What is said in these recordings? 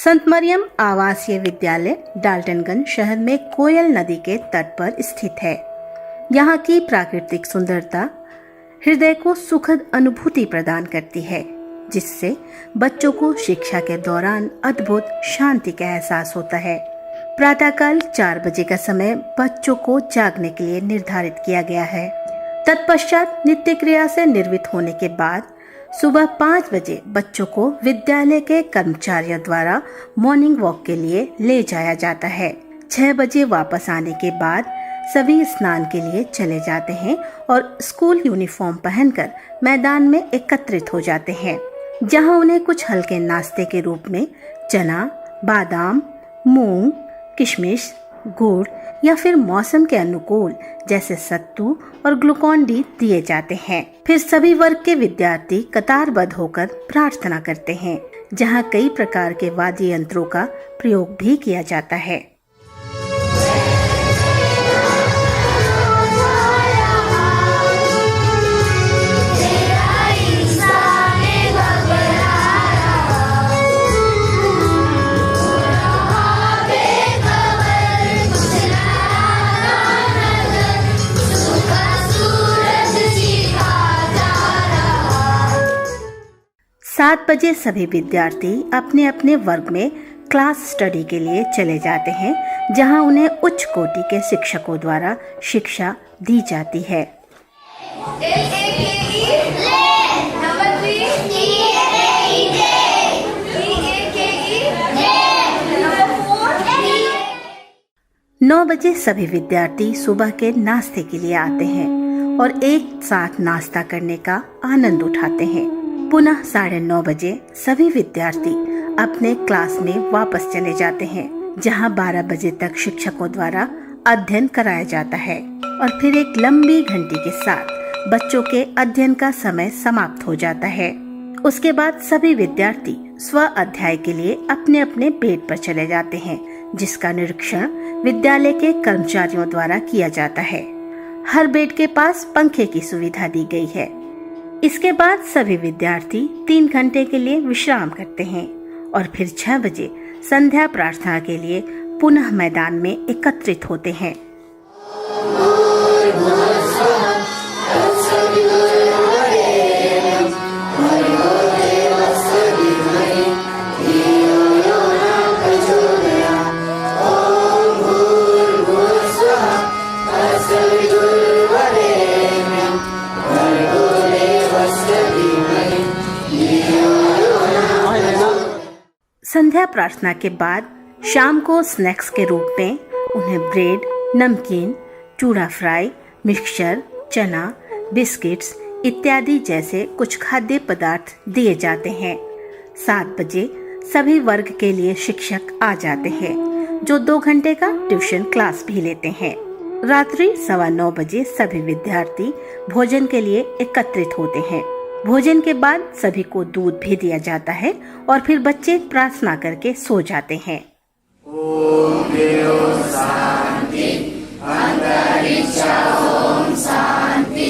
संत मरियम आवासीय विद्यालय डाल्टनगंज शहर में कोयल नदी के तट पर स्थित है। यहाँ की प्राकृतिक सुंदरता हृदय को सुखद अनुभूति प्रदान करती है, जिससे बच्चों को शिक्षा के दौरान अद्भुत शांति का एहसास होता है। प्रातःकाल 4 बजे का समय बच्चों को जागने के लिए निर्धारित किया गया है। तत्पश्चात नित्य क्रिया से निर्वृत्त होने के बाद सुबह 5 बजे बच्चों को विद्यालय के कर्मचारियों द्वारा मॉर्निंग वॉक के लिए ले जाया जाता है। 6 बजे वापस आने के बाद सभी स्नान के लिए चले जाते हैं और स्कूल यूनिफॉर्म पहनकर मैदान में एकत्रित हो जाते हैं, जहां उन्हें कुछ हल्के नाश्ते के रूप में चना, बादाम, मूंग, किशमिश, गुड़ या फिर मौसम के अनुकूल जैसे सत्तू और ग्लूकोन डी दिए जाते हैं। फिर सभी वर्ग के विद्यार्थी कतारबद्ध होकर प्रार्थना करते हैं, जहां कई प्रकार के वाद्य यंत्रों का प्रयोग भी किया जाता है। सात बजे सभी विद्यार्थी अपने अपने वर्ग में क्लास स्टडी के लिए चले जाते हैं, जहां उन्हें उच्च कोटि के शिक्षकों द्वारा शिक्षा दी जाती है। 9 बजे सभी विद्यार्थी सुबह के नाश्ते के लिए आते हैं और एक साथ नाश्ता करने का आनंद उठाते हैं। पुनः 9:30 बजे सभी विद्यार्थी अपने क्लास में वापस चले जाते हैं, जहां 12 बजे तक शिक्षकों द्वारा अध्ययन कराया जाता है और फिर एक लंबी घंटी के साथ बच्चों के अध्ययन का समय समाप्त हो जाता है। उसके बाद सभी विद्यार्थी स्व अध्याय के लिए अपने अपने बेड पर चले जाते हैं, जिसका निरीक्षण विद्यालय के कर्मचारियों द्वारा किया जाता है। हर बेड के पास पंखे की सुविधा दी गई है। इसके बाद सभी विद्यार्थी 3 घंटे के लिए विश्राम करते हैं और फिर 6 बजे संध्या प्रार्थना के लिए पुनः मैदान में एकत्रित होते हैं। संध्या प्रार्थना के बाद शाम को स्नैक्स के रूप में उन्हें ब्रेड, नमकीन, चूड़ा फ्राई, मिक्सचर, चना, बिस्किट्स इत्यादि जैसे कुछ खाद्य पदार्थ दिए जाते हैं। 7 बजे सभी वर्ग के लिए शिक्षक आ जाते हैं, जो 2 घंटे का ट्यूशन क्लास भी लेते हैं। रात्रि 9:15 बजे सभी विद्यार्थी भोजन के लिए एकत्रित होते हैं। भोजन के बाद सभी को दूध भी दिया जाता है और फिर बच्चे प्रार्थना करके सो जाते हैं। ओम शांति, अंतरिक्ष ओम शांति,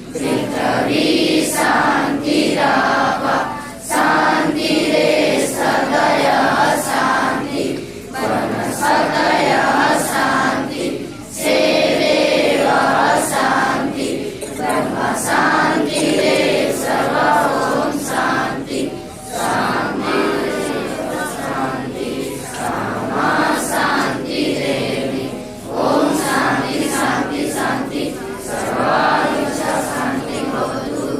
पृथ्वी शांति, शांति रे सदय शांति, वनस्पतय शांति, सेवे शांति, ब्रह्म शांति रे ओम शांति, शांति शांति शांति देवी, ओम शांति शांति शांति शांति भवतु।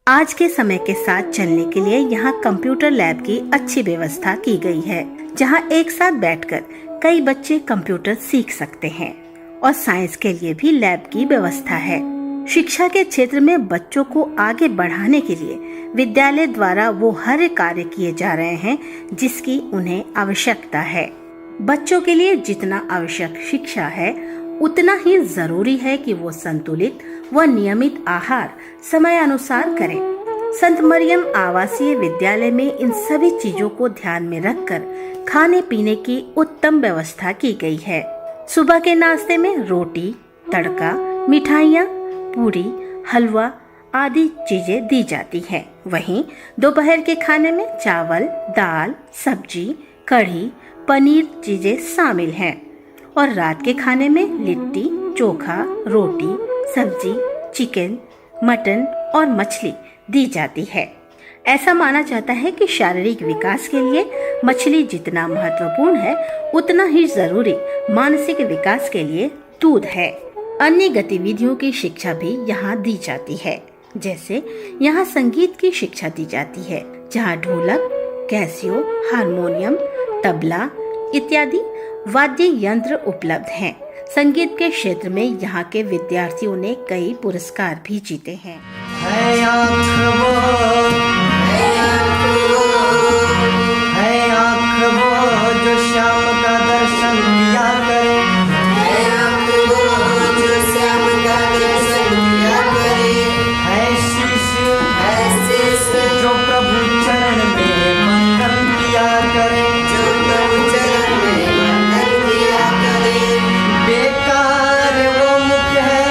आज के समय के साथ चलने के लिए यहाँ कंप्यूटर लैब की अच्छी व्यवस्था की गई है, जहाँ एक साथ बैठकर कई बच्चे कंप्यूटर सीख सकते हैं और साइंस के लिए भी लैब की व्यवस्था है। शिक्षा के क्षेत्र में बच्चों को आगे बढ़ाने के लिए विद्यालय द्वारा वो हर कार्य किए जा रहे हैं जिसकी उन्हें आवश्यकता है। बच्चों के लिए जितना आवश्यक शिक्षा है, उतना ही जरूरी है कि वो संतुलित व नियमित आहार समय अनुसार करें। संत मरियम आवासीय विद्यालय में इन सभी चीजों को ध्यान में रखकर खाने पीने की उत्तम व्यवस्था की गई है। सुबह के नाश्ते में रोटी, तड़का, मिठाइयाँ, पूरी, हलवा आदि चीजें दी जाती हैं। वहीं दोपहर के खाने में चावल, दाल, सब्जी, कढ़ी, पनीर चीजें शामिल हैं और रात के खाने में लिट्टी, चोखा, रोटी, सब्जी, चिकन, मटन और मछली दी जाती है। ऐसा माना जाता है कि शारीरिक विकास के लिए मछली जितना महत्वपूर्ण है, उतना ही जरूरी मानसिक विकास के लिए दूध है। अन्य गतिविधियों की शिक्षा भी यहाँ दी जाती है। जैसे यहाँ संगीत की शिक्षा दी जाती है, जहाँ ढोलक, कैसियो, हारमोनियम, तबला इत्यादि वाद्य यंत्र उपलब्ध हैं। संगीत के क्षेत्र में यहाँ के विद्यार्थियों ने कई पुरस्कार भी जीते हैं। जो श्याम का दर्शन किया करे, जो प्रभु चरण में मंगल किया करे, बेकार वो मुख है,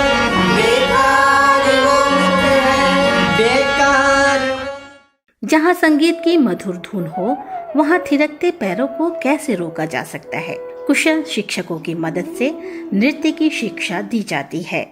बेकार। जहाँ संगीत की मधुर धुन हो, वहाँ थिरकते पैरों को कैसे रोका जा सकता है। कुशल शिक्षकों की मदद से नृत्य की शिक्षा दी जाती है।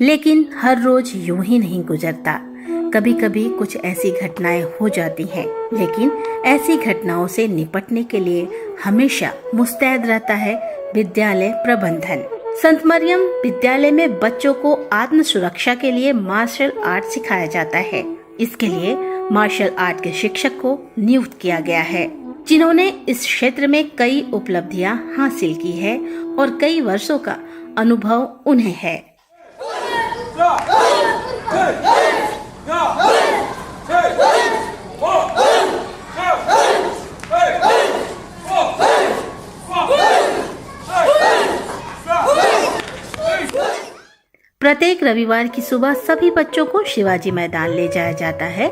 लेकिन हर रोज यूं ही नहीं गुजरता। कभी कभी कुछ ऐसी घटनाएं हो जाती हैं, लेकिन ऐसी घटनाओं से निपटने के लिए हमेशा मुस्तैद रहता है विद्यालय प्रबंधन। संत मरियम विद्यालय में बच्चों को आत्म सुरक्षा के लिए मार्शल आर्ट सिखाया जाता है। इसके लिए मार्शल आर्ट के शिक्षक को नियुक्त किया गया है, जिन्होंने इस क्षेत्र में कई उपलब्धियां हासिल की है और कई वर्षों का अनुभव उन्हें है। प्रत्येक रविवार की सुबह सभी बच्चों को शिवाजी मैदान ले जाया जाता है,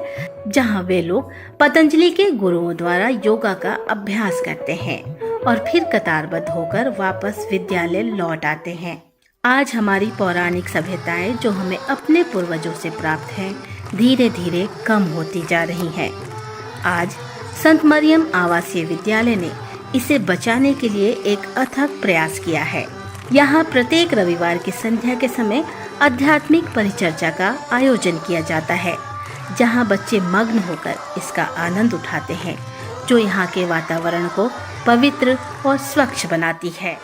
जहां वे लोग पतंजलि के गुरुओं द्वारा योगा का अभ्यास करते हैं और फिर कतारबद्ध होकर वापस विद्यालय लौट आते हैं। आज हमारी पौराणिक सभ्यताएं जो हमें अपने पूर्वजों से प्राप्त हैं, धीरे धीरे कम होती जा रही हैं। आज संत मरियम आवासीय विद्यालय ने इसे बचाने के लिए एक अथक प्रयास किया है। यहाँ प्रत्येक रविवार की संध्या के समय आध्यात्मिक परिचर्चा का आयोजन किया जाता है, जहाँ बच्चे मग्न होकर इसका आनंद उठाते हैं, जो यहाँ के वातावरण को पवित्र और स्वच्छ बनाती है।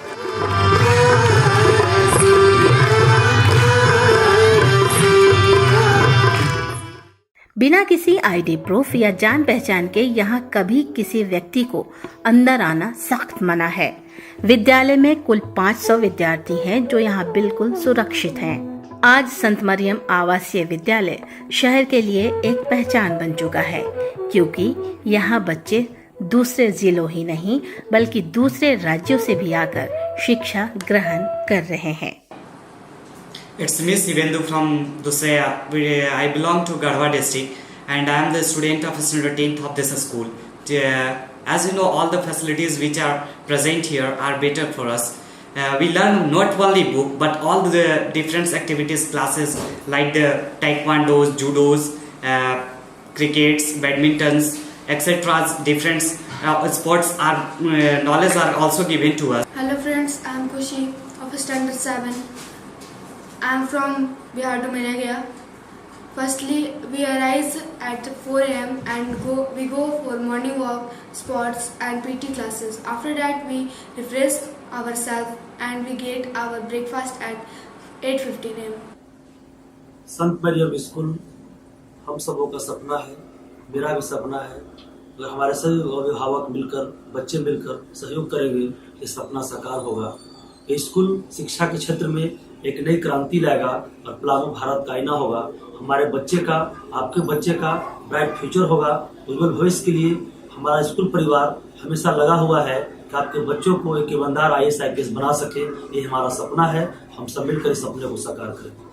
बिना किसी आईडी प्रूफ या जान पहचान के यहाँ कभी किसी व्यक्ति को अंदर आना सख्त मना है। विद्यालय में कुल 500 विद्यार्थी हैं, जो यहाँ बिल्कुल सुरक्षित हैं। आज संत मरियम आवासीय विद्यालय शहर के लिए एक पहचान बन चुका है, क्योंकि यहाँ बच्चे दूसरे जिलों ही नहीं बल्कि दूसरे राज्यों से भी आकर शिक्षा ग्रहण कर रहे हैं। It's me Sivendu from Dusaya. I belong to Garhwa district and I am the student of standard 10th of this school. As you know, all the facilities which are present here are better for us. We learn not only book but all the different activities classes like the taekwondos, judos, crickets, badmintons, etc. Different sports are knowledge are also given to us. Hello friends, I am Kushi of standard 7. I am from Bihar to Meragaya. Firstly, we arise at 4 a.m. and we go for morning walk, sports and PT classes. After that, we refresh ourselves and we get our breakfast at 8:15 a.m. Sant Maryam school हम सबों का सपना है, मेरा भी सपना है। अगर हमारे सभी अभिभावक मिलकर, बच्चे मिलकर सहयोग करेंगे, ये सपना साकार होगा। ये स्कूल शिक्षा के क्षेत्र में एक नई क्रांति लाएगा और प्लामो भारत का आईना होगा। हमारे बच्चे का, आपके बच्चे का ब्राइट फ्यूचर होगा। उज्जवल भविष्य के लिए हमारा स्कूल परिवार हमेशा लगा हुआ है कि आपके बच्चों को एक ईमानदार IAS IPS बना सके। ये हमारा सपना है। हम सब मिलकर इस सपने को साकार करें।